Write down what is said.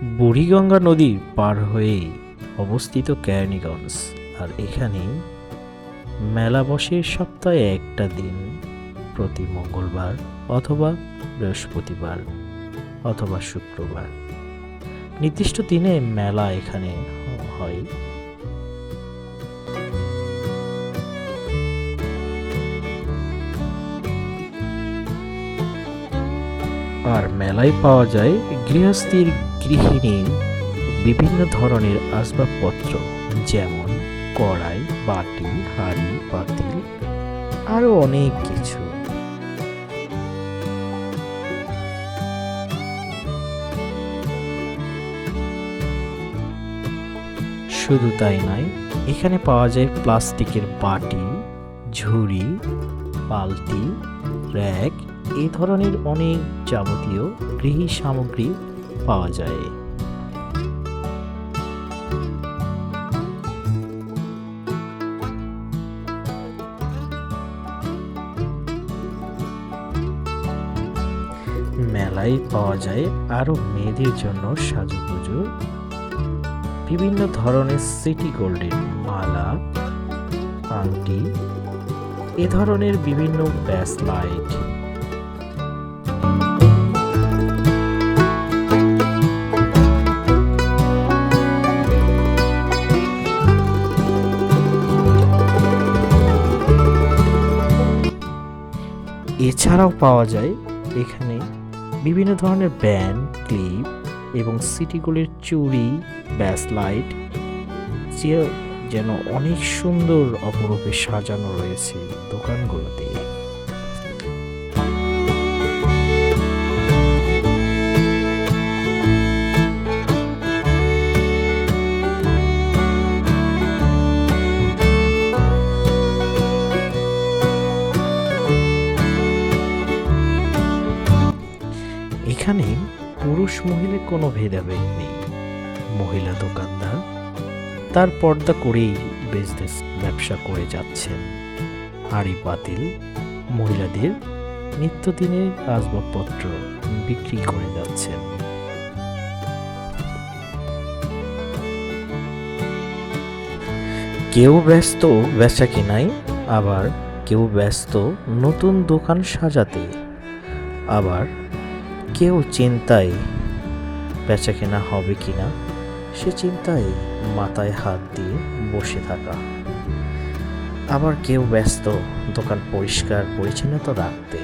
বুড়িগঙ্গা নদী পার হয়েই অবস্থিত কেরানীগঞ্জ। আর এখানে মেলা বসে সপ্তাহে একটা দিন, প্রতি মঙ্গলবার অথবা বৃহস্পতিবার অথবা শুক্রবার। নির্দিষ্ট দিনে মেলা এখানে হয়। আর মেলায় পাওয়া যায় গৃহস্থীর গৃহিণীর বিভিন্ন ধরনের আসবাবপত্র, যেমন কড়াই, বাটি, হাঁড়ি, পাতিল, আরো অনেক কিছু। শুধু তাই নয়, এখানে পাওয়া যায় প্লাস্টিকের বাটি, ঝুড়ি, বালতি, র্যাক, এই ধরনের অনেক যাবতীয় গৃহী সামগ্রী পাওয়া যায়। মেলায় পাওয়া যায় আরো মেয়েদের জন্য সাজুগুজু, বিভিন্ন ধরনের সিটি গোল্ডের মালা, আংটি, এ ধরনের বিভিন্ন ব্রেসলাইট। এছাড়াও পাওয়া যায় এখানে বিভিন্ন ধরনের ব্যান্ড, ক্লিপ এবং সিটিগুলির চুড়ি, ব্রেসলাইট, যেন অনেক সুন্দর অপরূপে সাজানো রয়েছে দোকানগুলোতে। এখানে পুরুষ মহিলা কোনো ভেদাভেদ নেই। মহিলা দোকানদার তার পর্দা করেই ব্যবসা করে যাচ্ছেন। হাঁড়ি পাতিল, মহিলাদের নিত্যদিনের আসবাবপত্র বিক্রি করে যাচ্ছেন। কেউ ব্যস্ত বেচা কেনায়, আবার কেউ ব্যস্ত নতুন দোকান সাজাতে, আবার কেউ চিন্তায় বেচা কেনা হবে কিনা, সে চিন্তায় মাথায় হাত দিয়ে বসে থাকা। আবার কেউ ব্যস্ত দোকান পরিষ্কার পরিচ্ছন্নতা রাখতে।